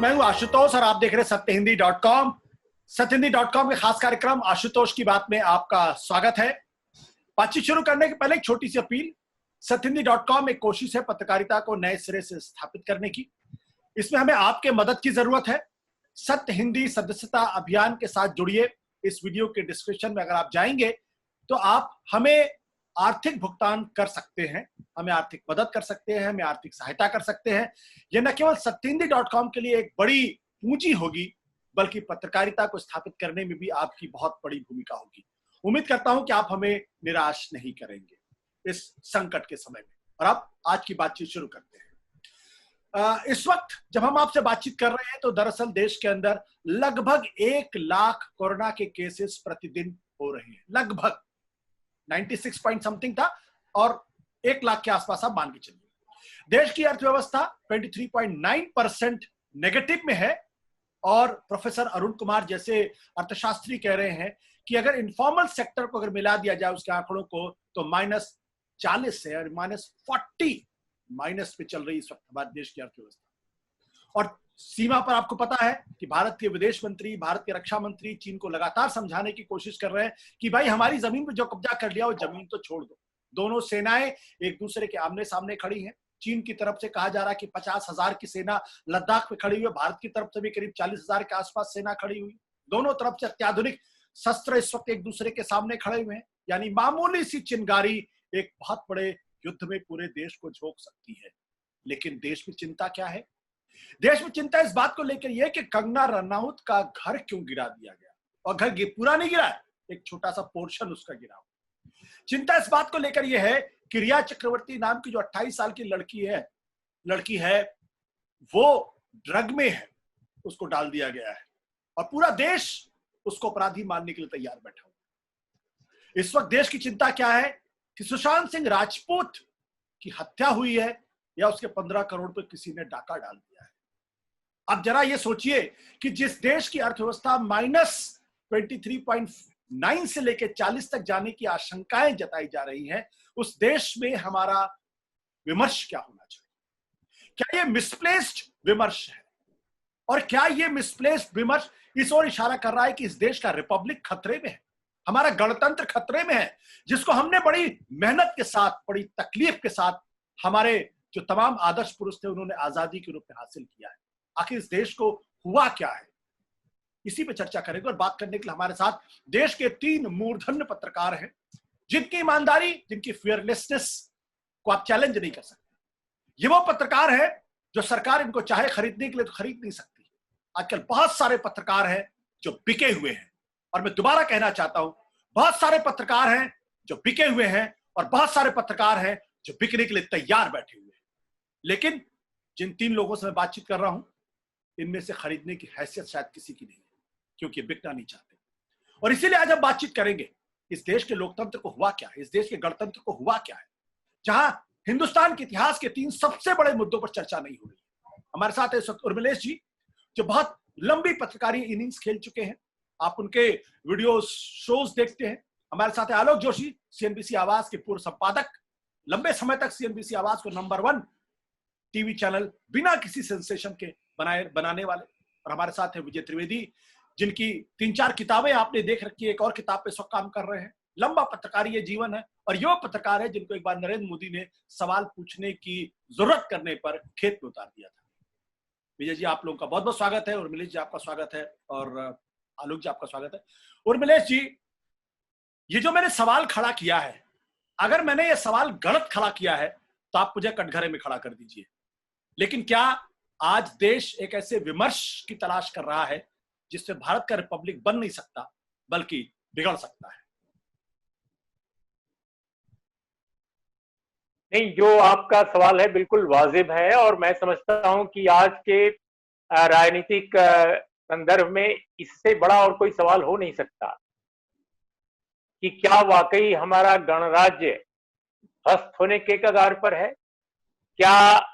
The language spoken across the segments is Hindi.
मैं हूं आशुतोष और आप देख रहे हैं सत्यहिंदी.com। सत्यहिंदी.com के खास कार्यक्रम आशुतोष की बात में आपका स्वागत है। बातचीत शुरू करने के पहले एक छोटी सी अपील। सत्यहिंदी.com एक कोशिश है पत्रकारिता को नए सिरे से स्थापित करने की। इसमें हमें आपके मदद की जरूरत है। सत्य हिंदी सदस्यता अभियान के साथ जुड़िए। इस वीडियो के डिस्क्रिप्शन में अगर आप जाएंगे तो आप हमें आर्थिक भुगतान कर सकते हैं, हमें आर्थिक मदद कर सकते हैं, हमें आर्थिक सहायता कर सकते हैं। यह न केवल सत्यहिंदी.com के लिए एक बड़ी पूंजी होगी, बल्कि पत्रकारिता को स्थापित करने में भी आपकी बहुत बड़ी भूमिका होगी। उम्मीद करता हूं कि आप हमें निराश नहीं करेंगे इस संकट के समय में। और अब आज की बातचीत शुरू करते हैं। इस वक्त जब हम आपसे बातचीत कर रहे हैं तो दरअसल देश के अंदर लगभग 1 लाख कोरोना के केसेस प्रतिदिन हो रहे हैं। लगभग 96 पॉइंट समथिंग था और 1 लाख के आसपास आप मान के चलिए। देश की अर्थव्यवस्था 23.9% नेगेटिव में है और प्रोफेसर अरुण कुमार जैसे अर्थशास्त्री कह रहे हैं कि अगर इनफॉर्मल सेक्टर को अगर मिला दिया जाए उसके आंकड़ों को तो -40 से और -40 माइनस पे चल रही इस वक्त हमारे देश की अर्थव्यवस्था। और सीमा पर आपको पता है कि भारत के विदेश मंत्री, भारत के रक्षा मंत्री चीन को लगातार समझाने की कोशिश कर रहे हैं कि भाई हमारी जमीन पे जो कब्जा कर लिया वो जमीन तो छोड़ दो। दोनों सेनाएं एक दूसरे के आमने सामने खड़ी हैं। चीन की तरफ से कहा जा रहा है कि 50,000 की सेना लद्दाख में खड़ी हुई है। भारत की तरफ से भी करीब 40,000 के आसपास सेना खड़ी हुई। दोनों तरफ से अत्याधुनिक शस्त्र इस वक्त एक दूसरे के सामने खड़े हुए हैं। यानी मामूली सी चिंगारी एक बहुत बड़े युद्ध में पूरे देश को झोंक सकती है। लेकिन देश में चिंता क्या है? देश में चिंता इस बात को लेकर यह कि कंगना रनौत का घर क्यों गिरा दिया गया। और घर पूरा नहीं गिरा है, एक छोटा सा पोर्शन उसका गिरा। चिंता इस बात को लेकर यह है कि रिया चक्रवर्ती नाम की जो 28 साल की लड़की है वो ड्रग में है, उसको डाल दिया गया है और पूरा देश उसको अपराधी मानने के लिए तैयार बैठा हुआ। इस वक्त देश की चिंता क्या है कि सुशांत सिंह राजपूत की हत्या हुई है या उसके 15 करोड़ पर किसी ने डाका डाल दिया है। अब जरा ये सोचिए कि जिस देश की अर्थव्यवस्था -23.9 से लेकर 40 तक जाने की आशंकाएं जताई जा रही हैं, उस देश में हमारा विमर्श क्या होना चाहिए? क्या यह मिसप्लेस्ड विमर्श है? और क्या यह मिसप्लेस्ड विमर्श इस ओर इशारा कर रहा है कि इस देश का रिपब्लिक खतरे में है, हमारा गणतंत्र खतरे में है, जिसको हमने बड़ी मेहनत के साथ, बड़ी तकलीफ के साथ हमारे जो तमाम आदर्श पुरुष थे उन्होंने आजादी के रूप में हासिल किया है। आखिर इस देश को हुआ क्या है, इसी पे चर्चा करेंगे। और बात करने के लिए हमारे साथ देश के 3 मूर्धन्य पत्रकार हैं जिनकी ईमानदारी, जिनकी फियरलेसनेस को आप चैलेंज नहीं कर सकते। ये वो पत्रकार है जो सरकार इनको चाहे खरीदने के लिए तो खरीद नहीं सकती। आजकल बहुत सारे पत्रकार हैं जो बिके हुए हैं और मैं दोबारा कहना चाहता हूं, बहुत सारे पत्रकार हैं जो बिके हुए हैं और बहुत सारे पत्रकार हैं जो बिकने के लिए तैयार बैठे हुए हैं। लेकिन जिन 3 लोगों से मैं बातचीत कर रहा हूं, इनमें से खरीदने की हैसियत शायद किसी की नहीं है, क्योंकि बिकना नहीं चाहते। और इसीलिए आज हम बातचीत करेंगे इस देश के लोकतंत्र को हुआ क्या है, इस देश के गणतंत्र को हुआ क्या है, जहां हिंदुस्तान के इतिहास के 3 सबसे बड़े मुद्दों पर चर्चा नहीं हो रही। हमारे साथ है उर्मिलेश जी, जो बहुत लंबी पत्रकारी इनिंग्स खेल चुके हैं, आप उनके वीडियो शोज देखते हैं। हमारे साथ है आलोक जोशी, सीएनबीसी आवाज के पूर्व संपादक, लंबे समय तक सीएनबीसी आवाज को नंबर 1 टीवी चैनल बिना किसी सेंसेशन के बनाने वाले। और हमारे साथ है विजय त्रिवेदी, जिनकी 3-4 किताबें आपने देख रखी है, एक और किताब पे सब काम कर रहे हैं। लंबा पत्रकारी ये जीवन है और ये पत्रकार है जिनको एक बार नरेंद्र मोदी ने सवाल पूछने की जरूरत करने पर खेत में उतार दिया था। विजय जी, आप लोगों का बहुत बहुत स्वागत है। उर्मिलेश जी, आपका स्वागत है। और आलोक जी, आपका स्वागत है। उर्मिलेश जी, ये जो मैंने सवाल खड़ा किया है, अगर मैंने ये सवाल गलत खड़ा किया है तो आप मुझे कटघरे में खड़ा कर दीजिए। लेकिन क्या आज देश एक ऐसे विमर्श की तलाश कर रहा है जिससे भारत का रिपब्लिक बन नहीं सकता बल्कि बिगड़ सकता है? नहीं, जो आपका सवाल है बिल्कुल वाजिब है और मैं समझता हूं कि आज के राजनीतिक संदर्भ में इससे बड़ा और कोई सवाल हो नहीं सकता कि क्या वाकई हमारा गणराज्य ध्वस्त होने के कगार पर है। क्या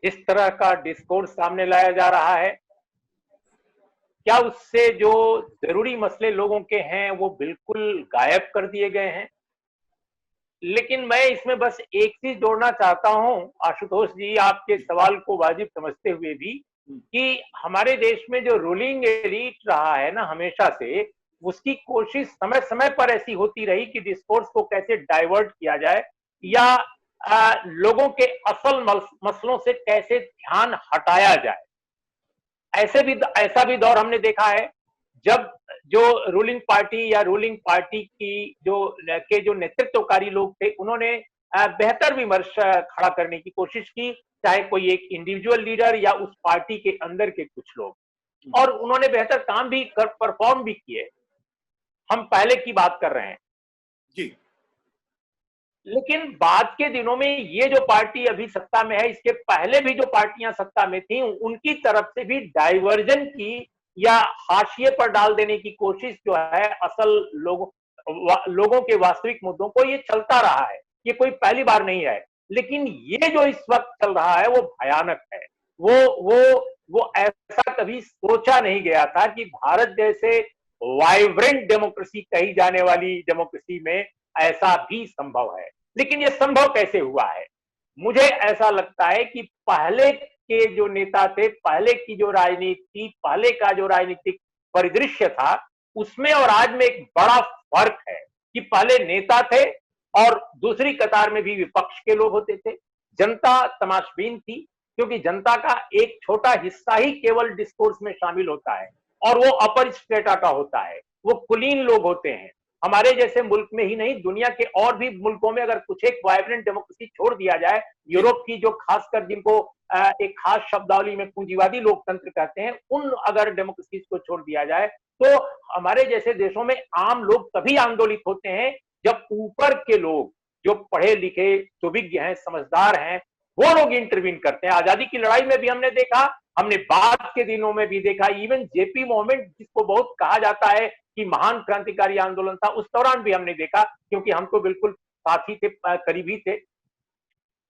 इस तरह का डिस्कोर्स सामने लाया जा रहा है, क्या उससे जो जरूरी मसले लोगों के हैं वो बिल्कुल गायब कर दिए गए हैं? लेकिन मैं इसमें बस एक चीज जोड़ना चाहता हूं आशुतोष जी, आपके सवाल को वाजिब समझते हुए भी, कि हमारे देश में जो रूलिंग एलीट रहा है ना हमेशा से, उसकी कोशिश समय समय पर ऐसी होती रही कि डिस्कोर्स को कैसे डाइवर्ट किया जाए या लोगों के असल मसलों से कैसे ध्यान हटाया जाए। ऐसा भी दौर हमने देखा है जब जो रूलिंग पार्टी या रूलिंग पार्टी की जो नेतृत्वकारी लोग थे, उन्होंने बेहतर विमर्श खड़ा करने की कोशिश की, चाहे कोई एक इंडिविजुअल लीडर या उस पार्टी के अंदर के कुछ लोग, और उन्होंने बेहतर काम भी परफॉर्म भी किए। हम पहले की बात कर रहे हैं जी। लेकिन बाद के दिनों में ये जो पार्टी अभी सत्ता में है, इसके पहले भी जो पार्टियां सत्ता में थी, उनकी तरफ से भी डाइवर्जन की या हाशिए पर डाल देने की कोशिश जो है असल लोगों के वास्तविक मुद्दों को, ये चलता रहा है। ये कोई पहली बार नहीं है, लेकिन ये जो इस वक्त चल रहा है वो भयानक है। वो ऐसा कभी सोचा नहीं गया था कि भारत जैसे वाइब्रेंट डेमोक्रेसी कही जाने वाली डेमोक्रेसी में ऐसा भी संभव है। लेकिन ये संभव कैसे हुआ है? मुझे ऐसा लगता है कि पहले के जो नेता थे, पहले की जो राजनीति, पहले का जो राजनीतिक परिदृश्य था, उसमें और आज में एक बड़ा फर्क है कि पहले नेता थे और दूसरी कतार में भी विपक्ष के लोग होते थे। जनता तमाशबीन थी, क्योंकि जनता का एक छोटा हिस्सा ही केवल डिस्कोर्स में शामिल होता है और वो अपर स्ट्रेटा का होता है, वो कुलीन लोग होते हैं। हमारे जैसे मुल्क में ही नहीं, दुनिया के और भी मुल्कों में अगर कुछ एक वाइब्रेंट डेमोक्रेसी छोड़ दिया जाए, यूरोप की जो खासकर जिनको एक खास शब्दावली में पूंजीवादी लोकतंत्र कहते हैं, उन अगर डेमोक्रेसी को छोड़ दिया जाए, तो हमारे जैसे देशों में आम लोग तभी आंदोलित होते हैं जब ऊपर के लोग, जो पढ़े लिखे सुविज्ञ हैं, समझदार हैं, वो लोग इंटरवीन करते हैं। आजादी की लड़ाई में भी हमने देखा, हमने बाद के दिनों में भी देखा। इवन जेपी मूवमेंट, जिसको बहुत कहा जाता है कि महान क्रांतिकारी आंदोलन था, उस दौरान भी हमने देखा, क्योंकि हम तो बिल्कुल साथी थे, करीबी थे।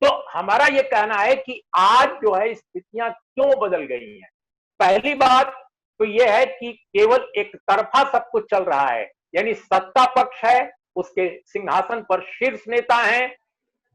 तो हमारा ये कहना है कि आज जो है स्थितियां क्यों बदल गई हैं। पहली बात तो यह है कि केवल एक तरफा सब कुछ चल रहा है, यानी सत्ता पक्ष है, उसके सिंहासन पर शीर्ष नेता हैं,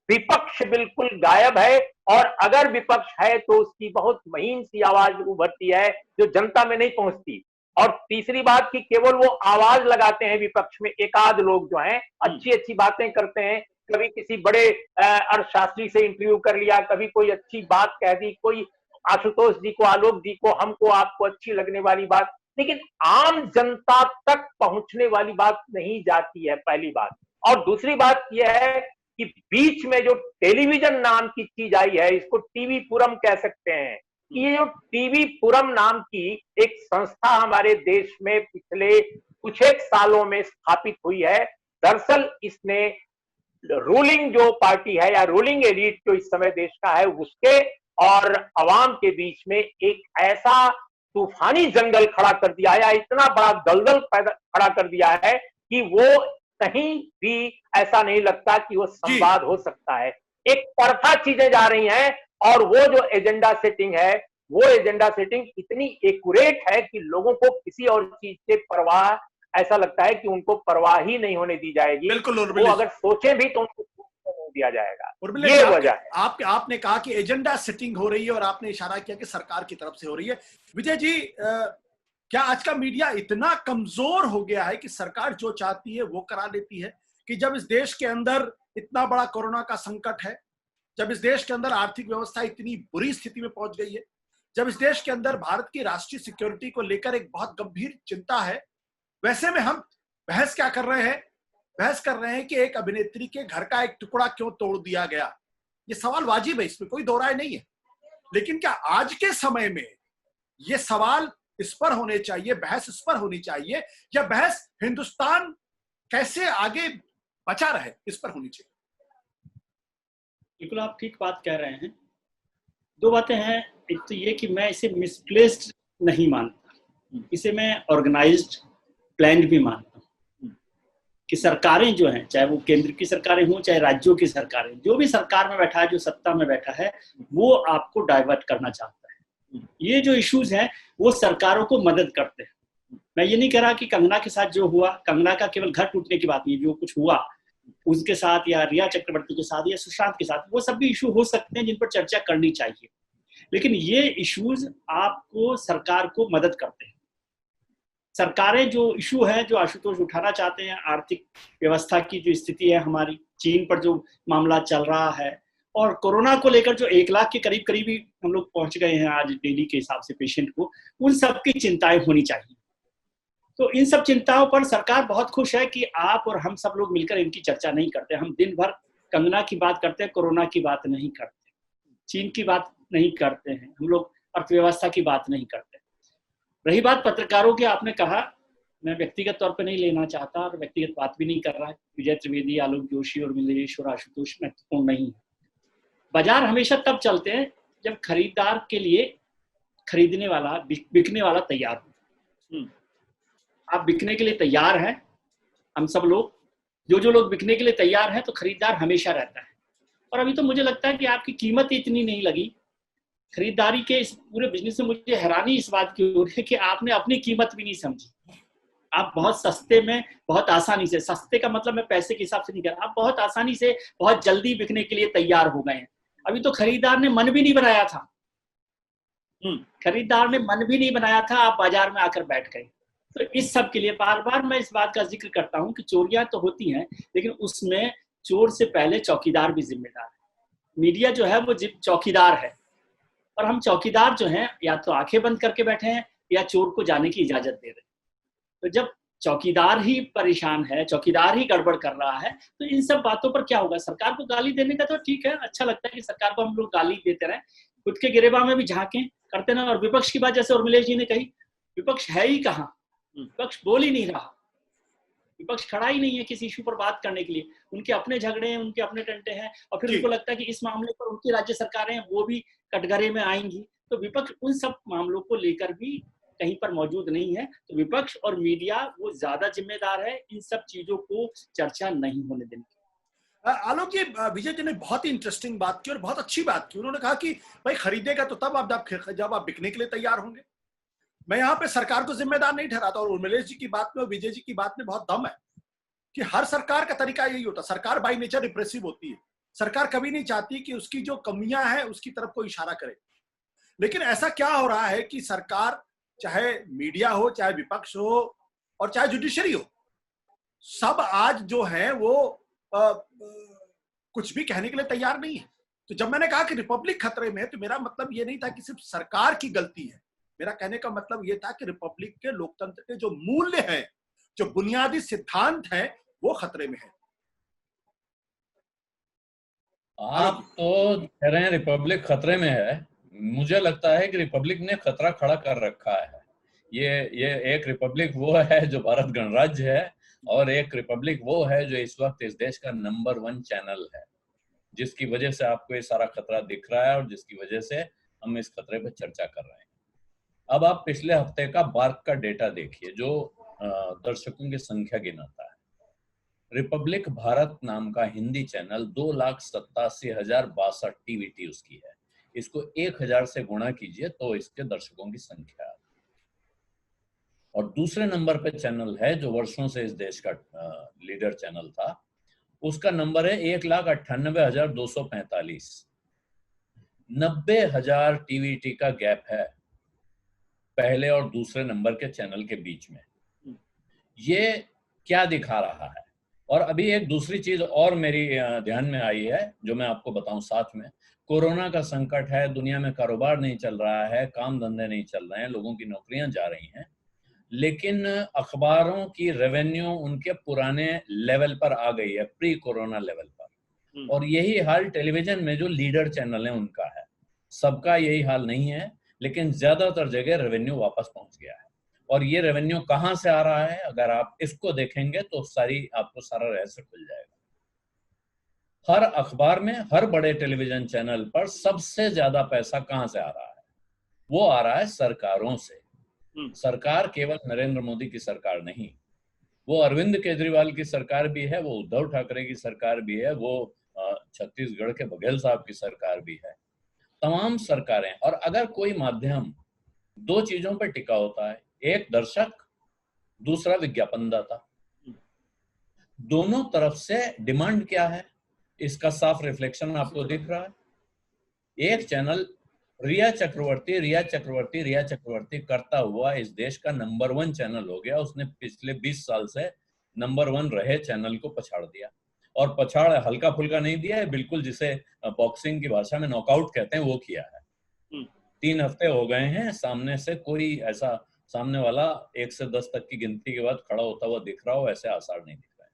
विपक्ष बिल्कुल गायब है, और अगर विपक्ष है तो उसकी बहुत महीन सी आवाज उभरती है जो जनता में नहीं पहुंचती। और तीसरी बात कि केवल वो आवाज लगाते हैं विपक्ष में एक आध लोग जो हैं, अच्छी अच्छी बातें करते हैं, कभी किसी बड़े अर्थशास्त्री से इंटरव्यू कर लिया, कभी कोई अच्छी बात कह दी, कोई आशुतोष जी को, आलोक जी को, हमको आपको अच्छी लगने वाली बात, लेकिन आम जनता तक पहुंचने वाली बात नहीं जाती है, पहली बात। और दूसरी बात यह है कि बीच में जो टेलीविजन नाम की चीज आई है, इसको टीवी पुरम कह सकते हैं, ये जो टीवी पुरम नाम की एक संस्था हमारे देश में पिछले कुछ एक सालों में स्थापित हुई है, दरअसल इसने रूलिंग जो पार्टी है या रूलिंग एलीट जो इस समय देश का है, उसके और अवाम के बीच में एक ऐसा तूफानी जंगल खड़ा कर दिया है, या इतना बड़ा दलदल खड़ा कर दिया है कि वो कहीं भी ऐसा नहीं लगता कि वो संवाद हो सकता है। एक तरफा चीजें जा रही हैं, और वो जो एजेंडा सेटिंग है, वो एजेंडा सेटिंग इतनी एक्यूरेट है कि लोगों को किसी और चीज से परवाह, ऐसा लगता है कि उनको परवाह ही नहीं होने दी जाएगी। बिल्कुल, वो अगर सोचे भी तो उनको नहीं दिया जाएगा। ये वजह है। आपने कहा कि एजेंडा सेटिंग हो रही है, और आपने इशारा किया कि सरकार की तरफ से हो रही है। विजय जी, क्या आज का मीडिया इतना कमजोर हो गया है कि सरकार जो चाहती है वो करा लेती है? कि जब इस देश के अंदर इतना बड़ा कोरोना का संकट है, जब इस देश के अंदर आर्थिक व्यवस्था इतनी बुरी स्थिति में पहुंच गई है, जब इस देश के अंदर भारत की राष्ट्रीय सिक्योरिटी को लेकर एक बहुत गंभीर चिंता है, वैसे में हम बहस क्या कर रहे हैं? बहस कर रहे हैं कि एक अभिनेत्री के घर का एक टुकड़ा क्यों तोड़ दिया गया। ये सवाल वाजिब है, इसमें कोई दो राय नहीं है। लेकिन क्या आज के समय में ये सवाल इस पर होने चाहिए, बहस इस पर होनी चाहिए, या बहस हिंदुस्तान कैसे आगे बचा रहे, इस पर होनी चाहिए? बिल्कुल, आप ठीक बात कह रहे हैं। दो बातें हैं। एक तो ये कि मैं इसे मिसप्लेस्ड नहीं मानता, इसे मैं ऑर्गेनाइज्ड प्लान्ड भी मानता हूँ कि सरकारें जो हैं, चाहे वो केंद्र की सरकारें हों चाहे राज्यों की सरकारें, जो भी सरकार में बैठा है, जो सत्ता में बैठा है, वो आपको डाइवर्ट करना चाहता है। ये जो इश्यूज हैं वो सरकारों को मदद करते हैं। मैं ये नहीं कह रहा कि कंगना के साथ जो हुआ, कंगना का केवल घर टूटने की बात नहीं, जो कुछ हुआ उसके साथ या रिया चक्रवर्ती के साथ या सुशांत के साथ, वो सब भी इशू हो सकते हैं जिन पर चर्चा करनी चाहिए। लेकिन ये इश्यूज आपको सरकार को मदद करते हैं। सरकारें जो इशू है जो आशुतोष उठाना चाहते हैं, आर्थिक व्यवस्था की जो स्थिति है हमारी, चीन पर जो मामला चल रहा है, और कोरोना को लेकर जो 1 लाख के करीब करीब ही हम लोग पहुंच गए हैं आज डेली के हिसाब से पेशेंट को, उन सब की चिंताएं होनी चाहिए। तो इन सब चिंताओं पर सरकार बहुत खुश है कि आप और हम सब लोग मिलकर इनकी चर्चा नहीं करते। हम दिन भर कंगना की बात करते हैं, कोरोना की बात नहीं करते, चीन की बात नहीं करते हैं, हम लोग अर्थव्यवस्था की बात नहीं करते। रही बात पत्रकारों की, आपने कहा, मैं व्यक्तिगत तौर पर नहीं लेना चाहता और व्यक्तिगत बात भी नहीं कर रहा है। विजय त्रिवेदी, आलोक जोशी और मिलेश और आशुतोष महत्वपूर्ण नहीं है। बाजार हमेशा तब चलते हैं जब खरीदार के लिए खरीदने वाला, बिकने वाला तैयार हो। आप बिकने के लिए तैयार हैं, हम सब लोग, जो लोग बिकने के लिए तैयार हैं, तो खरीदार हमेशा रहता है। और अभी तो मुझे लगता है कि आपकी कीमत इतनी नहीं लगी खरीदारी के इस पूरे बिजनेस में। मुझे हैरानी इस बात की हो रही है कि आपने अपनी कीमत भी नहीं समझी। आप बहुत सस्ते में, बहुत आसानी से, सस्ते का मतलब मैं पैसे के हिसाब से नहीं कर रहा, आप बहुत आसानी से, बहुत जल्दी बिकने के लिए तैयार हो गए हैं। अभी तो खरीदार ने मन भी नहीं बनाया था, खरीदार ने मन भी नहीं बनाया था, आप बाजार में आकर बैठ गए। तो इस सब के लिए बार बार मैं इस बात का जिक्र करता हूं कि चोरियां तो होती हैं, लेकिन उसमें चोर से पहले चौकीदार भी जिम्मेदार है। मीडिया जो है वो चौकीदार है, और हम चौकीदार जो हैं या तो आंखें बंद करके बैठे हैं या चोर को जाने की इजाजत दे रहे हैं। तो जब चौकीदार ही परेशान है, चौकीदार ही गड़बड़ कर रहा है, तो इन सब बातों पर क्या होगा? सरकार को गाली देने का तो ठीक है, अच्छा लगता है कि सरकार को हम लोग गाली देते रहे, खुद के गिरेबान में भी झांकें, करते ना। और विपक्ष की बात जैसे उर्मिलेश जी ने कही, विपक्ष है ही कहाँ, विपक्ष बोल ही नहीं रहा, विपक्ष खड़ा ही नहीं है किसी इशू पर बात करने के लिए। उनके अपने झगड़े हैं, उनके अपने टंटे हैं, और फिर उनको लगता है कि इस मामले पर उनकी राज्य सरकारें वो भी कटघरे में आएंगी। तो विपक्ष उन सब मामलों को लेकर भी कहीं पर मौजूद नहीं है। तो विपक्ष और मीडिया वो ज्यादा जिम्मेदार है इन सब चीजों को चर्चा नहीं होने देने की। आलोक जी, विजय जी ने बहुत ही इंटरेस्टिंग बात की और बहुत अच्छी बात की। उन्होंने कहा कि भाई खरीदेगा तो तब जब आप बिकने के लिए तैयार होंगे। मैं यहाँ पे सरकार को जिम्मेदार नहीं ठहराता, और उर्मिलेश जी की बात में और विजय जी की बात में बहुत दम है कि हर सरकार का तरीका यही होता है। सरकार बाय नेचर रिप्रेसिव होती है। सरकार कभी नहीं चाहती कि उसकी जो कमियां हैं उसकी तरफ कोई इशारा करे। लेकिन ऐसा क्या हो रहा है कि सरकार, चाहे मीडिया हो, चाहे विपक्ष हो, और चाहे जुडिशरी हो, सब आज जो है वो कुछ भी कहने के लिए तैयार नहीं है। तो जब मैंने कहा कि रिपब्लिक खतरे में है, तो मेरा मतलब ये नहीं था कि सिर्फ सरकार की गलती है। मेरा कहने का मतलब ये था कि रिपब्लिक के, लोकतंत्र के जो मूल्य हैं, जो बुनियादी सिद्धांत हैं, वो खतरे में है। आप तो कह रहे हैं रिपब्लिक खतरे में है, मुझे लगता है कि रिपब्लिक ने खतरा खड़ा कर रखा है। ये एक रिपब्लिक वो है जो भारत गणराज्य है, और एक रिपब्लिक वो है जो इस वक्त इस देश का नंबर 1 चैनल है, जिसकी वजह से आपको ये सारा खतरा दिख रहा है और जिसकी वजह से हम इस खतरे पर चर्चा कर रहे हैं। अब आप पिछले हफ्ते का बार्क का डेटा देखिए जो दर्शकों की संख्या गिनाता है। रिपब्लिक भारत नाम का हिंदी चैनल 2,87,062 टीवीटी उसकी है। इसको 1000 से गुणा कीजिए तो इसके दर्शकों की संख्या है। और दूसरे नंबर पे चैनल है जो वर्षों से इस देश का लीडर चैनल था, उसका नंबर है 1,98,245। 90,000 टीवीटी का गैप है पहले और दूसरे नंबर के चैनल के बीच में। ये क्या दिखा रहा है? और अभी एक दूसरी चीज और मेरी ध्यान में आई है जो मैं आपको बताऊं साथ में। कोरोना का संकट है, दुनिया में कारोबार नहीं चल रहा है, काम धंधे नहीं चल रहे हैं, लोगों की नौकरियां जा रही हैं, लेकिन अखबारों की रेवेन्यू उनके पुराने लेवल पर आ गई है, प्री कोरोना लेवल पर। और यही हाल टेलीविजन में जो लीडर चैनल है उनका है। सबका यही हाल नहीं है, लेकिन ज्यादातर जगह रेवेन्यू वापस पहुंच गया है। और ये रेवेन्यू कहां से आ रहा है, अगर आप इसको देखेंगे तो आपको सारा रहस्य खुल जाएगा। हर अखबार में, हर बड़े टेलीविजन चैनल पर सबसे ज्यादा पैसा कहां से आ रहा है? वो आ रहा है सरकारों से। सरकार केवल नरेंद्र मोदी की सरकार नहीं, वो अरविंद केजरीवाल की सरकार भी है, वो उद्धव ठाकरे की सरकार भी है, वो छत्तीसगढ़ के बघेल साहब की सरकार भी है, तमाम सरकारें। और अगर कोई माध्यम 2 चीजों पर टिका होता है, एक दर्शक, दूसरा विज्ञापनदाता, दोनों तरफ से डिमांड क्या है इसका साफ रिफ्लेक्शन आपको दिख रहा है। एक चैनल रिया चक्रवर्ती करता हुआ इस देश का नंबर 1 चैनल हो गया। उसने पिछले 20 साल से नंबर 1 रहे चैनल को पछाड़ दिया, और पछाड़ हल्का फुल्का नहीं दिया है, बिल्कुल जिसे बॉक्सिंग की भाषा में नॉकआउट कहते हैं वो किया है। 3 हफ्ते हो गए हैं, सामने से कोई ऐसा सामने वाला 1 से 10 तक की गिनती के बाद खड़ा होता हुआ दिख रहा हो, ऐसे आसार नहीं दिख रहा है।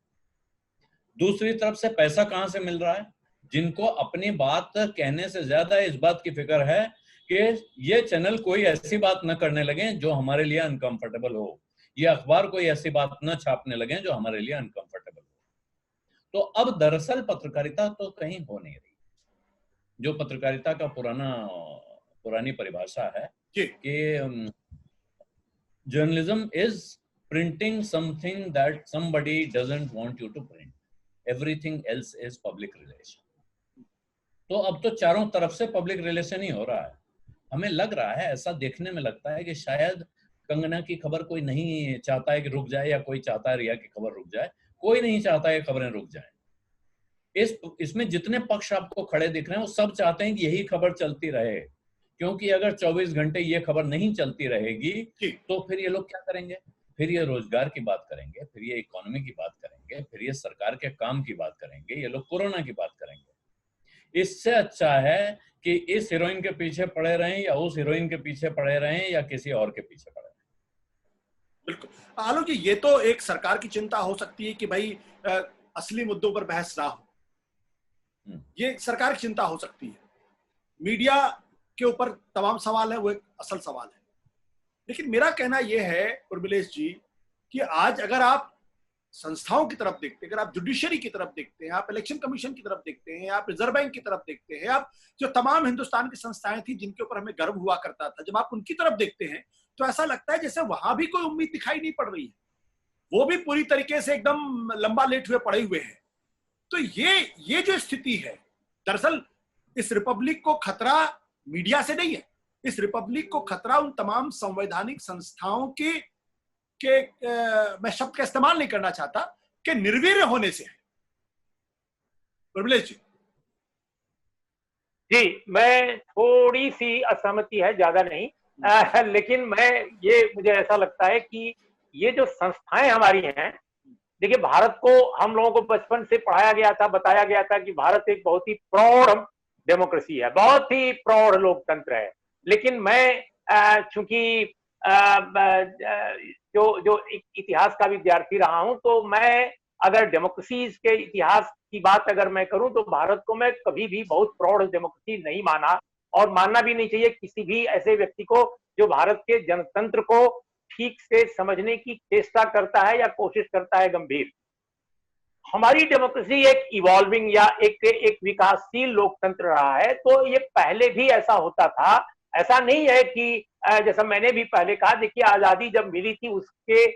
दूसरी तरफ से पैसा कहां से मिल रहा है? जिनको अपनी बात कहने से ज्यादा इस बात की फिक्र है कि ये चैनल कोई ऐसी बात न करने लगे जो हमारे लिए अनकंफर्टेबल हो, ये अखबार कोई ऐसी बात न छापने लगे जो हमारे लिए अनकंफर्टेबल हो। तो अब दरअसल पत्रकारिता तो कहीं हो नहीं रही। जो पत्रकारिता का पुरानी परिभाषा है कि journalism is printing something that somebody doesn't want you to print, everything else is public relation. तो अब तो चारों तरफ से पब्लिक रिलेशन ही हो रहा है। हमें लग रहा है, ऐसा देखने में लगता है कि शायद कंगना की खबर कोई नहीं चाहता है कि रुक जाए, या कोई चाहता है रिया की खबर रुक जाए। कोई नहीं चाहता है कि खबरें रुक जाएं। इसमें जितने पक्ष आपको खड़े दिख रहे हैं वो सब चाहते हैं कि यही खबर चलती रहे, क्योंकि अगर 24 घंटे ये खबर नहीं चलती रहेगी तो फिर ये लोग क्या करेंगे? फिर ये रोजगार की बात करेंगे, फिर ये इकोनॉमी की बात करेंगे, फिर ये सरकार के काम की बात करेंगे, ये लोग कोरोना की बात करेंगे। इससे अच्छा है कि इस हीरोइन के पीछे पड़े रहें या उस हीरोइन के पीछे पड़े रहें या किसी और के पीछे पड़े रहें। बिल्कुल आलोक जी, ये तो एक सरकार की चिंता हो सकती है कि भाई असली मुद्दों पर बहस ना हो, ये सरकार की चिंता हो सकती है। मीडिया के ऊपर तमाम सवाल है, वो एक असल सवाल है। लेकिन मेरा कहना यह है उर्मिलेश जी कि आज अगर आप संस्थाओं की तरफ देखते हैं, अगर आप जुडिशरी की तरफ देखते हैं, आप इलेक्शन कमीशन की तरफ देखते हैं, आप रिजर्व बैंक की तरफ देखते हैं, आप जो तमाम हिंदुस्तान की संस्थाएं थी जिनके ऊपर हमें गर्व हुआ करता था, जब आप उनकी तरफ देखते हैं तो ऐसा लगता है जैसे वहां भी कोई उम्मीद दिखाई नहीं पड़ रही है, वो भी पूरी तरीके से एकदम लंबा लेट हुए पड़े हुए हैं। तो ये जो स्थिति है, दरअसल इस रिपब्लिक को खतरा मीडिया से नहीं है, इस रिपब्लिक को खतरा उन तमाम संवैधानिक संस्थाओं के मैं शब्द का इस्तेमाल नहीं करना चाहता कि निर्वीर्य होने से है। उर्मिलेश जी। जी, मैं थोड़ी सी असहमति है, ज्यादा नहीं, लेकिन मुझे ऐसा लगता है कि ये जो संस्थाएं हमारी हैं, देखिए भारत को हम लोगों को बचपन से पढ़ाया गया था, बताया गया था कि भारत एक बहुत ही प्रौढ़ डेमोक्रेसी है, बहुत ही प्रौढ़ लोकतंत्र है। लेकिन मैं चूंकि जो इतिहास का विद्यार्थी रहा हूं, तो मैं अगर डेमोक्रेसी के इतिहास की बात अगर मैं करूं तो भारत को मैं कभी भी बहुत प्रौढ़ डेमोक्रेसी नहीं माना, और मानना भी नहीं चाहिए किसी भी ऐसे व्यक्ति को जो भारत के जनतंत्र को ठीक से समझने की चेष्टा करता है या कोशिश करता है गंभीर। हमारी डेमोक्रेसी एक इवॉल्विंग या एक विकासशील लोकतंत्र रहा है, तो ये पहले भी ऐसा होता था। ऐसा नहीं है कि जैसा मैंने भी पहले कहा, देखिए आजादी जब मिली थी उसके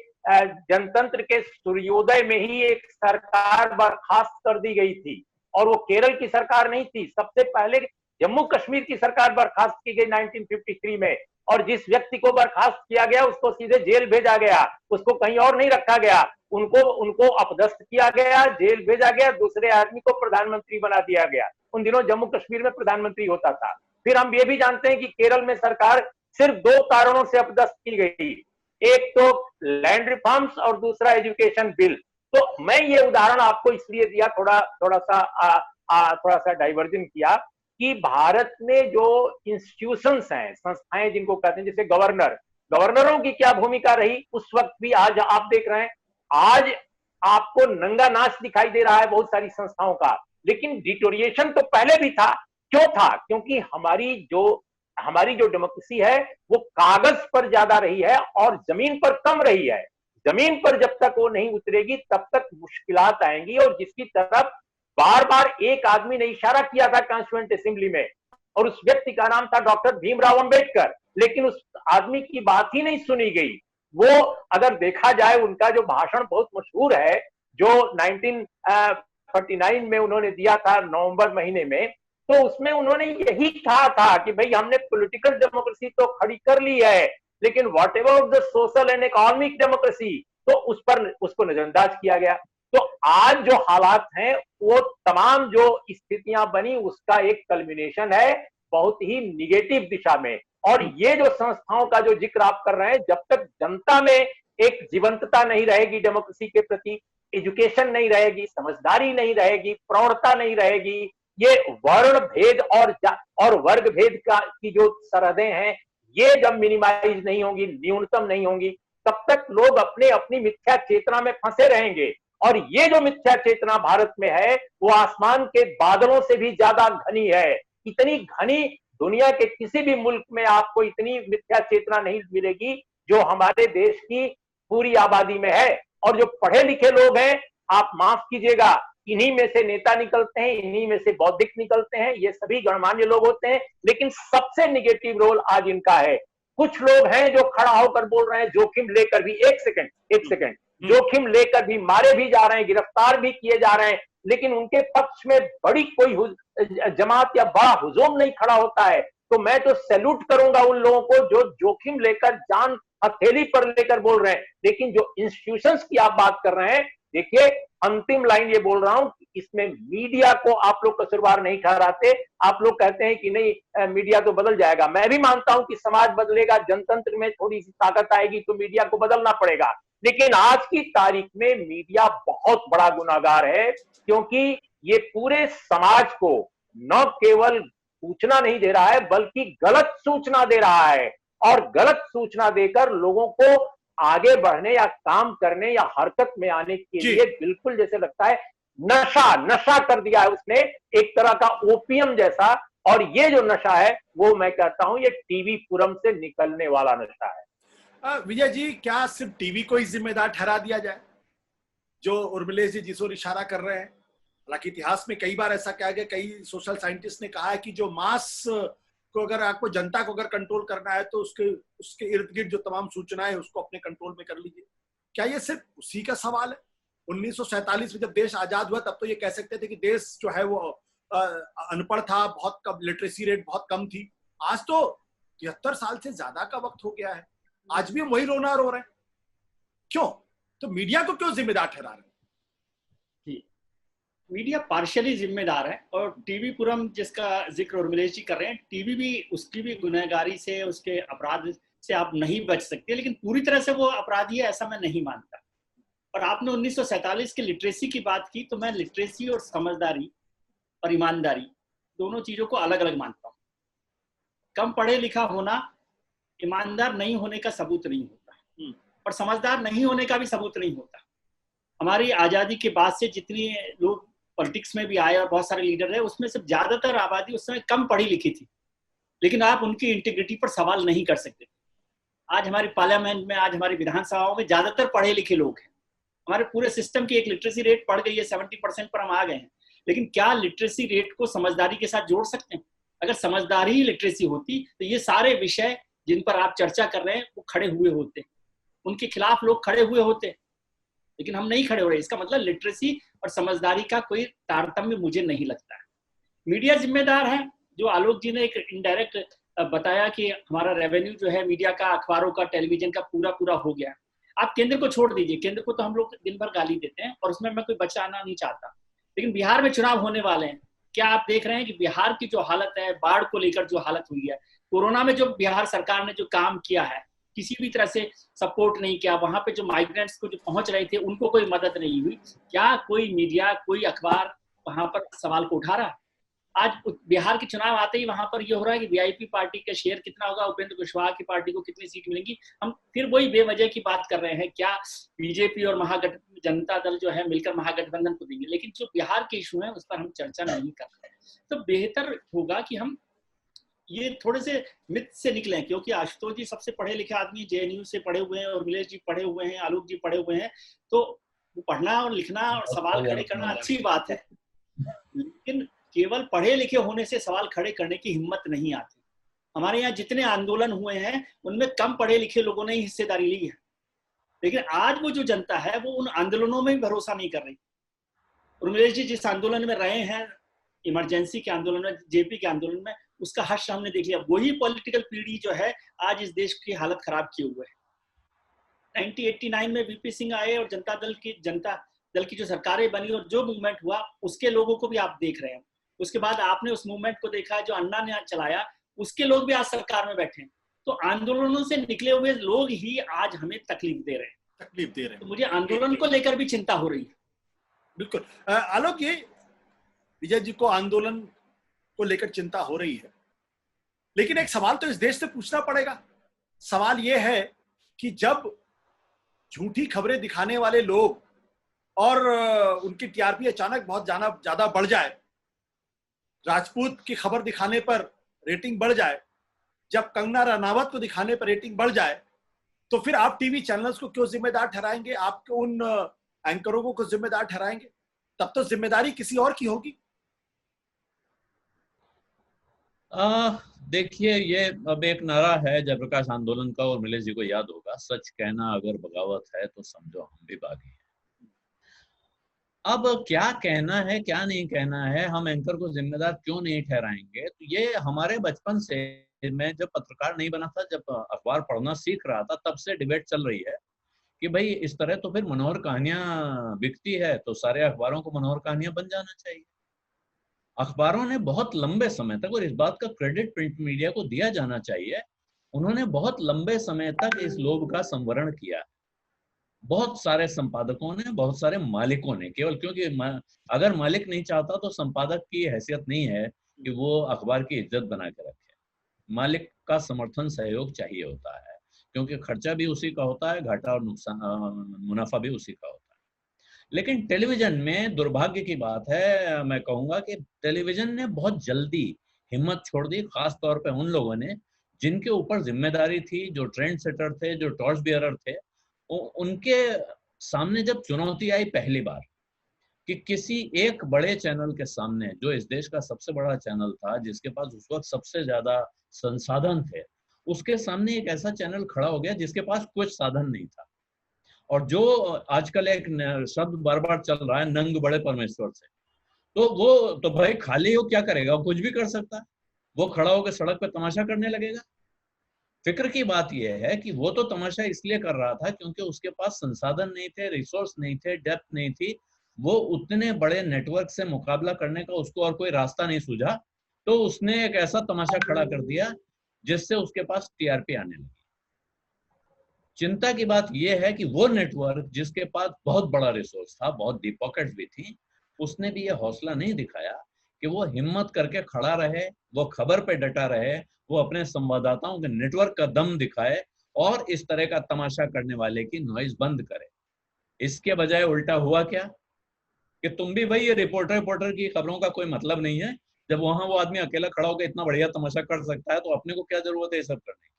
जनतंत्र के सूर्योदय में ही एक सरकार बर्खास्त कर दी गई थी, और वो केरल की सरकार नहीं थी। सबसे पहले जम्मू कश्मीर की सरकार बर्खास्त की गई 1953 में, और जिस व्यक्ति को बर्खास्त किया गया उसको सीधे जेल भेजा गया, उसको कहीं और नहीं रखा गया, उनको अपदस्थ किया गया, जेल भेजा गया, दूसरे आदमी को प्रधानमंत्री बना दिया गया। उन दिनों जम्मू कश्मीर में प्रधानमंत्री होता था। फिर हम ये भी जानते हैं कि केरल में सरकार सिर्फ 2 कारणों से अपदस्थ की गई, एक तो लैंड रिफॉर्म्स और दूसरा एजुकेशन बिल। तो मैं ये उदाहरण आपको इसलिए दिया, थोड़ा सा डाइवर्जन किया, कि भारत में जो इंस्टीट्यूशंस हैं, संस्थाएं जिनको कहते हैं, जैसे गवर्नरों की क्या भूमिका रही उस वक्त भी, आज आप देख रहे हैं, आज आपको नंगा नाच दिखाई दे रहा है बहुत सारी संस्थाओं का। लेकिन डिटोरिएशन तो पहले भी था। क्यों था? क्योंकि हमारी जो डेमोक्रेसी है वो कागज पर ज्यादा रही है और जमीन पर कम रही है। जमीन पर जब तक वो नहीं उतरेगी तब तक मुश्किलात आएंगी, और जिसकी तरफ बार बार एक आदमी ने इशारा किया था कॉन्स्टिट्यूएंट असेंबली में, और उस व्यक्ति का नाम था डॉक्टर भीमराव अंबेडकर, लेकिन उस आदमी की बात ही नहीं सुनी गई। वो अगर देखा जाए, उनका जो भाषण बहुत मशहूर है, जो 1949 में उन्होंने दिया था नवंबर महीने में, तो उसमें उन्होंने यही कहा था कि भाई हमने पॉलिटिकल डेमोक्रेसी तो खड़ी कर ली है, लेकिन what about the social and economic democracy, तो उसको नजरअंदाज किया गया। तो आज जो हालात हैं, वो तमाम जो स्थितियां बनी उसका एक कल्मिनेशन है, बहुत ही निगेटिव दिशा में। और ये जो संस्थाओं का जो जिक्र आप कर रहे हैं, जब तक जनता में एक जीवंतता नहीं रहेगी डेमोक्रेसी के प्रति, एजुकेशन नहीं रहेगी, समझदारी नहीं रहेगी, प्रौढ़ता नहीं रहेगी, ये वर्ण भेद और वर्ग भेद की जो सरहदें हैं ये जब मिनिमाइज नहीं होंगी, न्यूनतम नहीं होंगी, तब तक लोग अपनी मिथ्या चेतना में फंसे रहेंगे। और ये जो मिथ्या चेतना भारत में है वो आसमान के बादलों से भी ज्यादा घनी है। इतनी घनी दुनिया के किसी भी मुल्क में आपको इतनी मिथ्या चेतना नहीं मिलेगी जो हमारे देश की पूरी आबादी में है। और जो पढ़े लिखे लोग हैं, आप माफ कीजिएगा, इन्हीं में से नेता निकलते हैं, इन्हीं में से बौद्धिक निकलते हैं, ये सभी गणमान्य लोग होते हैं। लेकिन सबसे निगेटिव रोल आज इनका है। कुछ लोग हैं जो खड़ा होकर बोल रहे हैं, जोखिम लेकर भी, एक सेकंड, जोखिम लेकर भी मारे भी जा रहे हैं, गिरफ्तार भी किए जा रहे हैं, लेकिन उनके पक्ष में बड़ी कोई जमात या बड़ा हुजूम नहीं खड़ा होता है। तो मैं तो सैल्यूट करूंगा उन लोगों को जो जोखिम लेकर, जान हथेली पर लेकर बोल रहे हैं। लेकिन जो इंस्टीट्यूशंस की आप बात कर रहे हैं, देखिए अंतिम लाइन ये बोल रहा हूं, इसमें मीडिया को आप लोग कसूरवार नहीं ठहराते। आप लोग कहते हैं कि नहीं मीडिया तो बदल जाएगा। मैं भी मानता हूं कि समाज बदलेगा, जनतंत्र में थोड़ी सी ताकत आएगी तो मीडिया को बदलना पड़ेगा। लेकिन आज की तारीख में मीडिया बहुत बड़ा गुनाहगार है, क्योंकि ये पूरे समाज को न केवल सूचना नहीं दे रहा है बल्कि गलत सूचना दे रहा है। और गलत सूचना देकर लोगों को आगे बढ़ने या काम करने या हरकत में आने के लिए बिल्कुल जैसे लगता है नशा कर दिया है उसने, एक तरह का ओपियम जैसा। और ये जो नशा है वो मैं कहता हूं ये टीवी पुरम से निकलने वाला नशा है। विजय जी, क्या सिर्फ टीवी को ही जिम्मेदार ठहरा दिया जाए जो उर्मिलेश जी जिस ओर इशारा कर रहे हैं? हालांकि इतिहास में कई बार ऐसा कहा गया, कई सोशल साइंटिस्ट ने कहा है कि जो मास को, अगर आपको जनता को अगर कंट्रोल करना है तो उसके इर्द गिर्द जो तमाम सूचनाएं है उसको अपने कंट्रोल में कर लीजिए। क्या ये सिर्फ उसी का सवाल है? 1947 में जब देश आजाद हुआ तब तो ये कह सकते थे कि देश जो है वो अनपढ़ था, बहुत कम, लिटरेसी रेट बहुत कम थी। आज तो 73 साल से ज्यादा का वक्त हो गया है, आज भी हम वही रोना रो रहे हैं। क्यों? तो मीडिया को क्यों जिम्मेदार ठहरा रहे हैं? मीडिया पार्शियली जिम्मेदार है, और टीवी पुरम जिसका जिक्र उर्मिलेश जी कर रहे हैं, टीवी भी, उसकी भी गुनहगारी से, उसके अपराध से आप नहीं बच सकते, लेकिन पूरी तरह से वो अपराधी है ऐसा मैं नहीं मानता। और आपने 1947 की लिटरेसी की बात की, तो मैं लिटरेसी और समझदारी और ईमानदारी दोनों चीजों को अलग अलग मानता हूँ। कम पढ़े लिखा होना ईमानदार नहीं होने का सबूत नहीं होता, और समझदार नहीं होने का भी सबूत नहीं होता। हमारी आजादी के बाद से जितने लोग पॉलिटिक्स में भी आए और बहुत सारे लीडर रहे, उसमें से ज्यादातर आबादी उस समय कम पढ़ी लिखी थी, लेकिन आप उनकी इंटीग्रिटी पर सवाल नहीं कर सकते। आज हमारे पार्लियामेंट में, आज हमारी विधानसभाओं में ज्यादातर पढ़े लिखे लोग हैं। हमारे पूरे सिस्टम की एक लिटरेसी रेट बढ़ गई है, 70% पर हम आ गए हैं। लेकिन क्या लिटरेसी रेट को समझदारी के साथ जोड़ सकते हैं? अगर समझदारी ही लिटरेसी होती तो ये सारे विषय जिन पर आप चर्चा कर रहे हैं वो खड़े हुए होते, उनके खिलाफ लोग खड़े हुए होते, लेकिन हम नहीं खड़े हो रहे। इसका मतलब लिटरेसी और समझदारी का कोई तारतम्य मुझे नहीं लगता है। मीडिया जिम्मेदार है, जो आलोक जी ने एक इनडायरेक्ट बताया कि हमारा रेवेन्यू जो है मीडिया का, अखबारों का, टेलीविजन का पूरा हो गया। आप केंद्र को छोड़ दीजिए, केंद्र को तो हम लोग दिन भर गाली देते हैं और उसमें मैं कोई बचाना नहीं चाहता, लेकिन बिहार में चुनाव होने वाले हैं। क्या आप देख रहे हैं कि बिहार की जो हालत है, बाढ़ को लेकर जो हालत हुई है, कोरोना में जो बिहार सरकार ने जो काम किया है, किसी भी तरह से सपोर्ट नहीं किया, वहां पे जो माइग्रेंट्स को जो पहुंच रहे थे उनको कोई मदद नहीं हुई। क्या कोई मीडिया, कोई अखबार वहां पर सवाल को उठा रहा है? आज बिहार के चुनाव आते ही वहां पर ये हो रहा है कि वीआईपी पार्टी का शेयर कितना होगा, उपेंद्र कुशवाहा की पार्टी को कितनी सीट मिलेंगी। हम फिर वही बेवजह की बात कर रहे हैं, क्या बीजेपी और जनता दल जो है मिलकर महागठबंधन को देंगे, लेकिन जो बिहार के इशू है उस पर हम चर्चा नहीं कर रहे हैं। तो बेहतर होगा कि हम ये थोड़े से मिथ से निकले, क्योंकि आशुतोष जी सबसे पढ़े लिखे आदमी, जेएनयू से पढ़े हुए हैं, और उर्मिलेश जी पढ़े हुए हैं, आलोक जी पढ़े हुए हैं, तो पढ़ना और लिखना और सवाल खड़े करना अच्छी बात है, लेकिन केवल पढ़े लिखे होने से सवाल खड़े करने की हिम्मत नहीं आती। हमारे यहाँ जितने आंदोलन हुए हैं उनमें कम पढ़े लिखे लोगों ने हिस्सेदारी ली है, लेकिन आज वो जो जनता है वो उन आंदोलनों में भी भरोसा नहीं कर रही। उर्मिलेश जी जिस आंदोलन में रहे हैं, इमरजेंसी के आंदोलन में, जेपी के आंदोलन में, उसका हर्ष हमने देख लिया। वही पॉलिटिकल पीढ़ी जो है आज इस देश की हालत खराब किए हुए है। 1989 में वीपी सिंह आए और जनता दल की जो सरकारें बनी और जो मूवमेंट हुआ, उसके लोगों को भी आप देख रहे हैं। उसके बाद आपने उस मूवमेंट को देखा जो अन्ना ने चलाया, उसके लोग भी आज सरकार में बैठे हैं। तो आंदोलनों से निकले हुए लोग ही आज हमें तकलीफ दे रहे हैं। तो मुझे आंदोलन को लेकर भी चिंता हो रही है। बिल्कुल आलोक, ये विजय जी को आंदोलन को लेकर चिंता हो रही है, लेकिन एक सवाल तो इस देश से पूछना पड़ेगा। सवाल यह है कि जब झूठी खबरें दिखाने वाले लोग और उनकी टीआरपी अचानक बहुत ज्यादा बढ़ जाए, राजपूत की खबर दिखाने पर रेटिंग बढ़ जाए, जब कंगना रनावत को दिखाने पर रेटिंग बढ़ जाए, तो फिर आप टीवी चैनल्स को क्यों जिम्मेदार ठहराएंगे? आप उन एंकरों को जिम्मेदार ठहराएंगे? तब तो जिम्मेदारी किसी और की होगी। देखिए, ये अब एक नारा है जयप्रकाश आंदोलन का, और मिलेश जी को याद होगा, सच कहना अगर बगावत है तो समझो हम भी बागी हैं। अब क्या कहना है क्या नहीं कहना है, हम एंकर को जिम्मेदार क्यों नहीं ठहराएंगे? तो ये हमारे बचपन से, मैं जब पत्रकार नहीं बना था, जब अखबार पढ़ना सीख रहा था, तब से डिबेट चल रही है कि भाई इस तरह तो फिर मनोहर कहानियां बिकती है, तो सारे अखबारों को मनोहर कहानियां बन जाना चाहिए। अखबारों ने बहुत लंबे समय तक, और इस बात का क्रेडिट प्रिंट मीडिया को दिया जाना चाहिए, उन्होंने बहुत लंबे समय तक इस लोभ का संवरण किया। बहुत सारे संपादकों ने, बहुत सारे मालिकों ने, केवल क्योंकि अगर मालिक नहीं चाहता तो संपादक की हैसियत नहीं है कि वो अखबार की इज्जत बना के रखे। मालिक का समर्थन, सहयोग चाहिए होता है, क्योंकि खर्चा भी उसी का होता है, घाटा और नुकसान, मुनाफा भी उसी का होता है। लेकिन टेलीविजन में दुर्भाग्य की बात है, मैं कहूंगा कि टेलीविजन ने बहुत जल्दी हिम्मत छोड़ दी, खास तौर पे उन लोगों ने जिनके ऊपर जिम्मेदारी थी, जो ट्रेंड सेटर थे, जो टॉर्च बियरर थे। उनके सामने जब चुनौती आई पहली बार कि किसी एक बड़े चैनल के सामने, जो इस देश का सबसे बड़ा चैनल था, जिसके पास उस वक्त सबसे ज्यादा संसाधन थे, उसके सामने एक ऐसा चैनल खड़ा हो गया जिसके पास कुछ साधन नहीं था। और जो आजकल एक शब्द बार बार चल रहा है, नंग बड़े परमेश्वर से, तो वो तो भाई खाली हो क्या करेगा? वो कुछ भी कर सकता है। वो खड़ा होकर सड़क पे तमाशा करने लगेगा। फिक्र की बात यह है कि वो तो तमाशा इसलिए कर रहा था क्योंकि उसके पास संसाधन नहीं थे, रिसोर्स नहीं थे, डेप्थ नहीं थी। वो उतने बड़े नेटवर्क से मुकाबला करने का उसको और कोई रास्ता नहीं सूझा, तो उसने एक ऐसा तमाशा खड़ा कर दिया जिससे उसके पास टीआरपी आने लगी। चिंता की बात यह है कि वो नेटवर्क जिसके पास बहुत बड़ा रिसोर्स था, बहुत डीप पॉकेट्स भी थी, उसने भी ये हौसला नहीं दिखाया कि वो हिम्मत करके खड़ा रहे, वो खबर पे डटा रहे, वो अपने संवाददाताओं के नेटवर्क का दम दिखाए और इस तरह का तमाशा करने वाले की नॉइज बंद करे। इसके बजाय उल्टा हुआ क्या कि तुम भी भाई, ये रिपोर्टर की खबरों का कोई मतलब नहीं है। जब वहां वो आदमी अकेला खड़ा होकर इतना बढ़िया तमाशा कर सकता है, तो अपने को क्या जरूरत है ये सब करने की?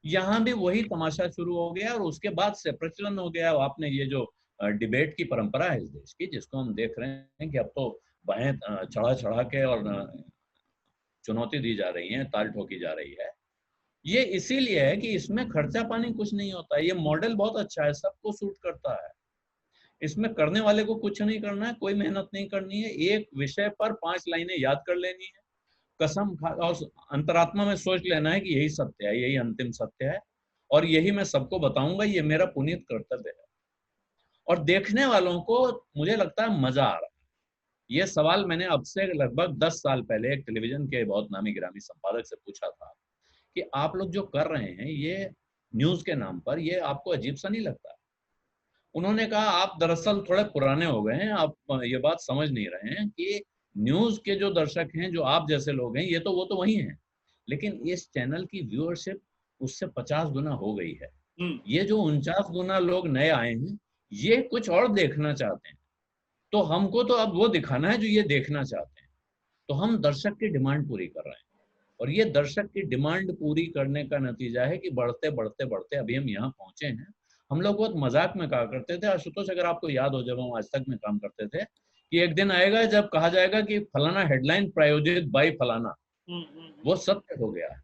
यहाँ भी वही तमाशा शुरू हो गया और उसके बाद से प्रचलन हो गया। आपने ये जो डिबेट की परंपरा है इस देश की, जिसको हम देख रहे हैं कि अब तो बाहें चढ़ा चढ़ा के और चुनौती दी जा रही है, ताल ठोकी जा रही है, ये इसीलिए है कि इसमें खर्चा पानी कुछ नहीं होता। ये मॉडल बहुत अच्छा है, सबको सूट करता है। इसमें करने वाले को कुछ नहीं करना है, कोई मेहनत नहीं करनी है, एक विषय पर 5 लाइनें याद कर लेनी है, कसम खा और अंतरात्मा में सोच लेना है कि यही सत्य है, यही अंतिम सत्य है और यही मैं सबको बताऊंगा, ये मेरा पुनीत कर्तव्य है। और देखने वालों को मुझे लगता है मजा आ रहा है। ये सवाल मैंने अब से लगभग 10 साल पहले एक टेलीविजन के बहुत नामी गिरामी संपादक से पूछा था कि आप लोग जो कर रहे हैं ये न्यूज के नाम पर, ये आपको अजीब सा नहीं लगता? उन्होंने कहा आप दरअसल थोड़े पुराने हो गए हैं, आप ये बात समझ नहीं रहे हैं कि न्यूज के जो दर्शक हैं, जो आप जैसे लोग हैं, ये तो वो तो वही हैं, लेकिन इस चैनल की व्यूअरशिप उससे 50 गुना हो गई है। ये जो 49 गुना लोग नए आए हैं, ये कुछ और देखना चाहते हैं, तो हमको तो अब वो दिखाना है जो ये देखना चाहते हैं। तो हम दर्शक की डिमांड पूरी कर रहे हैं और ये दर्शक की डिमांड पूरी करने का नतीजा है कि बढ़ते बढ़ते बढ़ते अभी हम यहाँ पहुंचे हैं। हम लोग बहुत मजाक में कहा करते थे, आशुतोष अगर आपको याद हो, जब हम आज तक में काम करते थे, कि एक दिन आएगा जब कहा जाएगा कि फलाना हेडलाइन प्रायोजित बाय फलाना, वो सत्य हो गया है।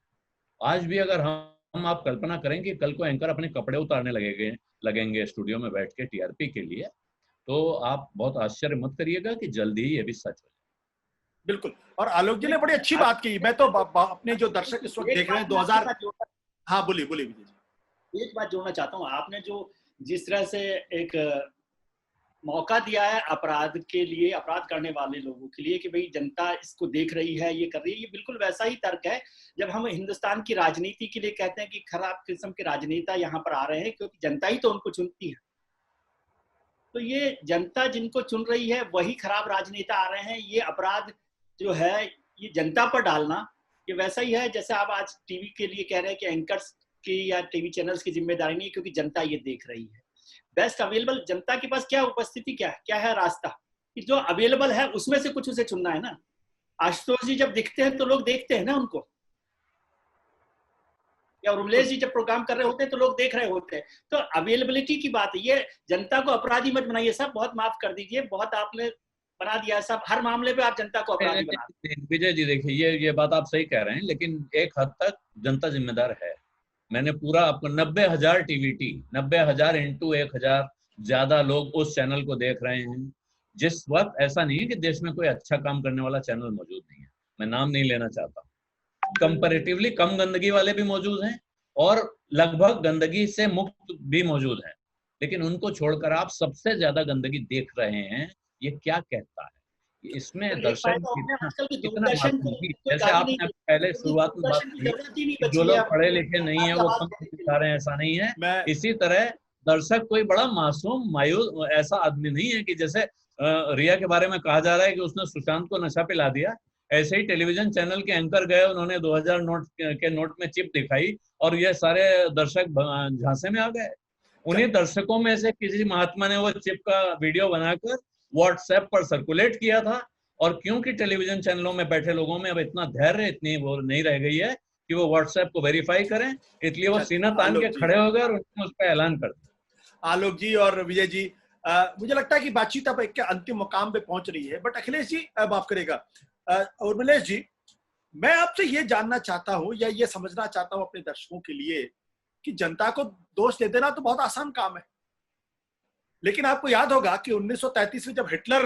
आज भी अगर हम आप कल्पना करें कि कल को एंकर अपने कपड़े उतारने लगेंगे स्टूडियो में बैठ के टीआरपी के लिए, तो आप बहुत आश्चर्य मत करिएगा कि जल्दी ही ये भी सच हो जाए। बिल्कुल। और आलोक जी ने बड़ी अच्छी बात की। मैं तो अपने जो दर्शक इस वक्त देख रहे हैं 2000, हाँ बोलिए विजय जी। एक बात जोड़ना चाहता हूँ। आपने जो जिस तरह से एक मौका दिया है अपराध के लिए, अपराध करने वाले लोगों के लिए, कि भाई जनता इसको देख रही है, ये कर रही है। ये बिल्कुल वैसा ही तर्क है जब हम हिंदुस्तान की राजनीति के लिए कहते हैं कि खराब किस्म के राजनेता यहाँ पर आ रहे हैं, क्योंकि जनता ही तो उनको चुनती है। तो ये जनता जिनको चुन रही है वही खराब राजनेता आ रहे हैं। ये अपराध जो है ये जनता पर डालना, ये वैसा ही है जैसे आप आज टीवी के लिए कह रहे हैं कि एंकर्स की या टीवी चैनल्स की जिम्मेदारी नहीं है, क्योंकि जनता ये देख रही है। बेस्ट अवेलेबल जनता के पास क्या उपस्थिति, क्या है रास्ता, कि जो अवेलेबल है उसमें से कुछ उसे चुनना है ना। आशुतोष जी जब दिखते हैं तो लोग देखते हैं ना उनको, या उर्मिलेश जी जब प्रोग्राम कर रहे होते हैं तो लोग देख रहे होते हैं। तो अवेलेबिलिटी की बात है, ये जनता को अपराधी मत बनाइए। सब बहुत माफ कर दीजिए, बहुत आपने बना दिया सब, हर मामले पे आप जनता को अपराधी बना। विजय जी देखिए, ये बात आप सही कह रहे हैं, लेकिन एक हद तक जनता जिम्मेदार है। मैंने पूरा आपको 90,000 टीवीटी, 90,000 इंटू 1,000 ज्यादा लोग उस चैनल को देख रहे हैं। जिस वक्त ऐसा नहीं है कि देश में कोई अच्छा काम करने वाला चैनल मौजूद नहीं है, मैं नाम नहीं लेना चाहता। कंपैरेटिवली कम गंदगी वाले भी मौजूद हैं और लगभग गंदगी से मुक्त भी मौजूद हैं, लेकिन उनको छोड़कर आप सबसे ज्यादा गंदगी देख रहे हैं। ये क्या कहता है? इसमें दर्शक कितना जैसे आपने पहले शुरुआत में बात की, जो लोग पढ़े लिखे नहीं है वो कम दिखा रहे हैं, ऐसा नहीं है। इसी तरह दर्शक कोई बड़ा मासूम मायूस ऐसा आदमी नहीं है कि जैसे रिया के बारे में कहा जा रहा है कि उसने सुशांत को नशा पिला दिया। ऐसे ही टेलीविजन चैनल के एंकर गए, उन्होंने 2000 नोट के नोट में चिप दिखाई और ये सारे दर्शक झांसे में आ गए। उन्हीं दर्शकों में से किसी महात्मा ने वो चिप का वीडियो बनाकर व्हाट्सएप पर सर्कुलेट किया था। और क्योंकि टेलीविजन चैनलों में बैठे लोगों में अब इतना धैर्य, इतनी वो नहीं रह गई है कि वो व्हाट्सएप को वेरीफाई करें, इसलिए वो सीना तान के खड़े हो गए और उन्होंने उस पर ऐलान कर दिया। आलोक जी और विजय जी, मुझे लगता है कि बातचीत अब एक अंतिम मुकाम पे पहुंच रही है, बट अखिलेश जी माफ करेगा, उर्मिलेश जी, मैं आपसे ये जानना चाहता हूं या ये समझना चाहता हूं अपने दर्शकों के लिए कि जनता को दोष दे देना तो बहुत आसान काम है, लेकिन आपको याद होगा कि 1933 में जब हिटलर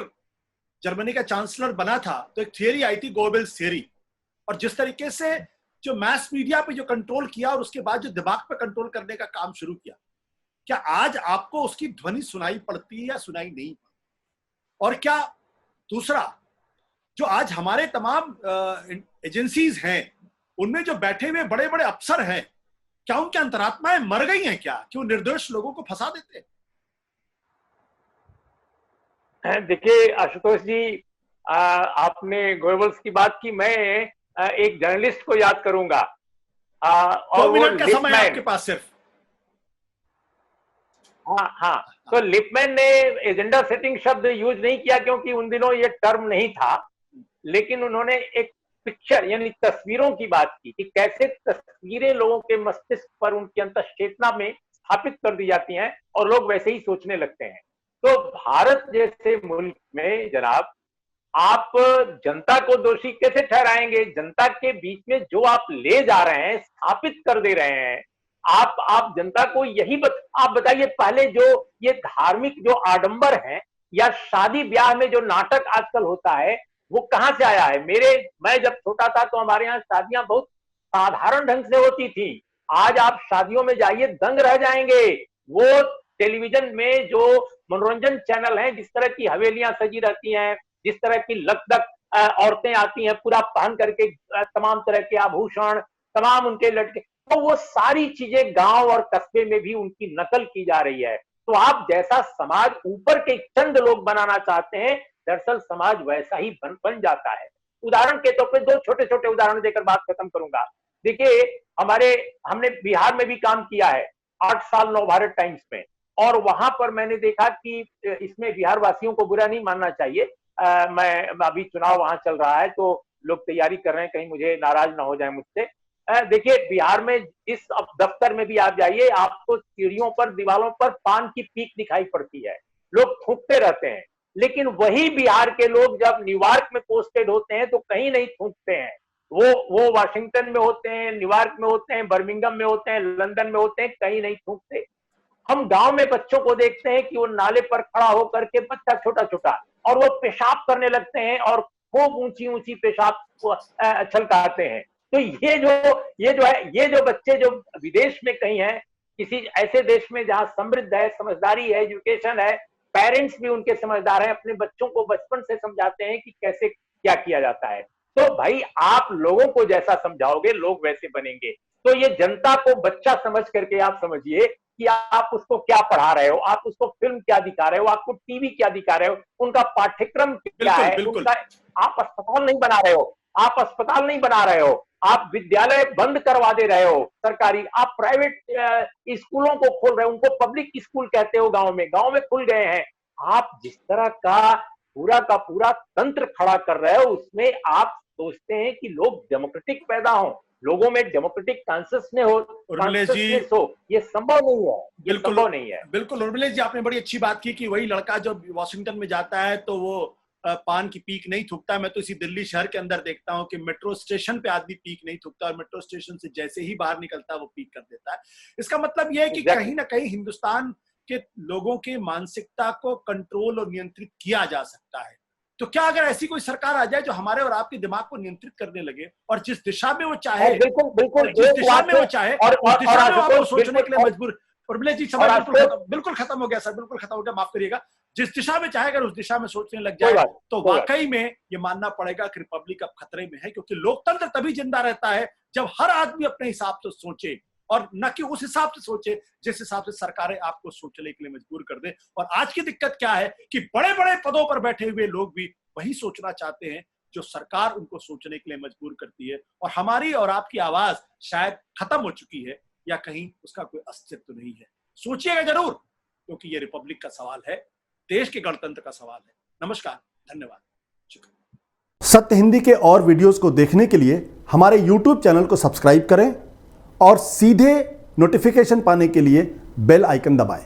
जर्मनी का चांसलर बना था तो एक थियरी आई थी, गोबेल्स थियरी, और जिस तरीके से जो मैस मीडिया पे जो कंट्रोल किया और उसके बाद जो दिमाग पे कंट्रोल करने का काम शुरू किया, क्या आज आपको उसकी ध्वनि सुनाई पड़ती है या सुनाई नहीं? और क्या दूसरा, जो आज हमारे तमाम एजेंसीज हैं उनमें जो बैठे हुए बड़े बड़े अफसर हैं, क्या उनकी अंतरात्माएं मर गई हैं क्या, कि वो निर्दोष लोगों को फंसा देते हैं? देखिए आशुतोष जी, आपने गोयबल्स की बात की, मैं एक जर्नलिस्ट को याद करूंगा, और 2 मिनट का समय है आपके पास सिर्फ। हाँ, तो लिपमैन ने एजेंडा सेटिंग शब्द यूज नहीं किया क्योंकि उन दिनों ये टर्म नहीं था, लेकिन उन्होंने एक पिक्चर यानी तस्वीरों की बात की कि कैसे तस्वीरें लोगों के मस्तिष्क पर, उनकी अंतःचेतना में स्थापित कर दी जाती हैं और लोग वैसे ही सोचने लगते हैं। तो भारत जैसे मुल्क में जनाब, आप जनता को दोषी कैसे ठहराएंगे? जनता के बीच में जो आप ले जा रहे हैं, स्थापित कर दे रहे हैं, आप जनता को यही आप बताइए, पहले जो ये धार्मिक जो आडंबर है या शादी ब्याह में जो नाटक आजकल होता है, वो कहां से आया है? मैं जब छोटा था तो हमारे यहाँ शादियां बहुत साधारण ढंग से होती थी। आज आप शादियों में जाइए, दंग रह जाएंगे। वो टेलीविजन में जो मनोरंजन चैनल हैं, जिस तरह की हवेलियां सजी रहती हैं, जिस तरह की लकदक औरतें आती हैं पूरा पहन करके, तमाम तरह के आभूषण, तमाम उनके लटके, तो वो सारी चीजें गांव और कस्बे में भी उनकी नकल की जा रही है। तो आप जैसा समाज ऊपर के चंद लोग बनाना चाहते हैं, दरअसल समाज वैसा ही बन जाता है। उदाहरण के तौर पे 2 छोटे छोटे उदाहरण देकर बात खत्म करूंगा। देखिए, हमने बिहार में भी काम किया है 8 साल नवभारत टाइम्स में, और वहां पर मैंने देखा कि इसमें बिहार वासियों को बुरा नहीं मानना चाहिए, मैं अभी चुनाव वहां चल रहा है तो लोग तैयारी कर रहे हैं, कहीं मुझे नाराज ना हो जाए मुझसे। देखिए, बिहार में इस दफ्तर में भी आप जाइए, आपको सीढ़ियों पर, दीवारों पर पान की पीक दिखाई पड़ती है, लोग थूकते रहते हैं। लेकिन वही बिहार के लोग जब न्यूयॉर्क में पोस्टेड होते हैं तो कहीं नहीं थूकते हैं। वो वाशिंगटन में होते हैं, न्यूयॉर्क में होते हैं, बर्मिंघम में होते हैं, लंदन में होते हैं, कहीं नहीं थूकते। हम गांव में बच्चों को देखते हैं कि वो नाले पर खड़ा होकर के, बच्चा छोटा छोटा, और वो पेशाब करने लगते हैं और खूब ऊंची ऊंची पेशाब छलकाते हैं। तो ये जो बच्चे जो विदेश में कहीं हैं, किसी ऐसे देश में जहां समृद्ध है, समझदारी है, एजुकेशन है, पेरेंट्स भी उनके समझदार हैं, अपने बच्चों को बचपन से समझाते हैं कि कैसे क्या किया जाता है। तो भाई आप लोगों को जैसा समझाओगे लोग वैसे बनेंगे। तो ये जनता को बच्चा समझ करके आप समझिए कि आप उसको क्या पढ़ा रहे हो, आप उसको फिल्म क्या दिखा रहे हो, आपको टीवी क्या दिखा रहे हो, उनका पाठ्यक्रम क्या है, उनका आप अस्पताल नहीं बना रहे हो, आप अस्पताल नहीं बना रहे हो, आप विद्यालय बंद करवा दे रहे हो सरकारी, आप प्राइवेट स्कूलों को खोल रहे हो, उनको पब्लिक स्कूल कहते हो, गांव में खुल गए हैं। आप जिस तरह का पूरा तंत्र खड़ा कर रहे हो उसमें आप सोचते हैं कि लोग डेमोक्रेटिक पैदा हो, लोगों में डेमोक्रेटिक कॉन्शियसनेस हो, ये संभव नहीं है, ये संभव नहीं है। बिल्कुल उर्मिलेश जी, आपने बड़ी अच्छी बात की कि वही लड़का जो वॉशिंगटन में जाता है तो वो पान की पीक नहीं थूकता। मैं तो इसी दिल्ली शहर के अंदर देखता हूं कि मेट्रो स्टेशन पे आदमी पीक नहीं थूकता और मेट्रो स्टेशन से जैसे ही बाहर निकलता है वो पीक कर देता है। इसका मतलब यह है कि कहीं ना कहीं हिंदुस्तान के लोगों के मानसिकता को कंट्रोल और नियंत्रित किया जा सकता है। तो क्या अगर ऐसी कोई सरकार आ जाए जो हमारे और आपके दिमाग को नियंत्रित करने लगे और जिस दिशा में वो चाहे, बिल्कुल जिस दिशा में वो चाहे उस दिशा में आपको सोचने के लिए मजबूर। उर्मिलेश जी समय बिल्कुल खत्म हो गया सर, बिल्कुल खत्म हो गया, माफ करिएगा। जिस दिशा में चाहे अगर उस दिशा में सोचने लग जाए तो वाकई में ये मानना पड़ेगा कि रिपब्लिक अब खतरे में है, क्योंकि लोकतंत्र तभी जिंदा रहता है जब हर आदमी अपने हिसाब से सोचे और न कि उस हिसाब से सोचे जिस हिसाब से सरकारें आपको सोचने के लिए मजबूर कर दे। और आज की दिक्कत क्या है कि बड़े बड़े पदों पर बैठे हुए लोग भी वही सोचना चाहते हैं जो सरकार उनको सोचने के लिए मजबूर करती है। और हमारी और आपकी आवाज शायद खत्म हो चुकी है या कहीं उसका कोई अस्तित्व नहीं है। सोचिएगा जरूर, क्योंकि ये रिपब्लिक का सवाल है, देश के गणतंत्र का सवाल है। नमस्कार, धन्यवाद, शुक्रिया। सत्य हिंदी के और वीडियोस को देखने के लिए हमारे YouTube चैनल को सब्सक्राइब करें और सीधे नोटिफिकेशन पाने के लिए बेल आइकन दबाएं।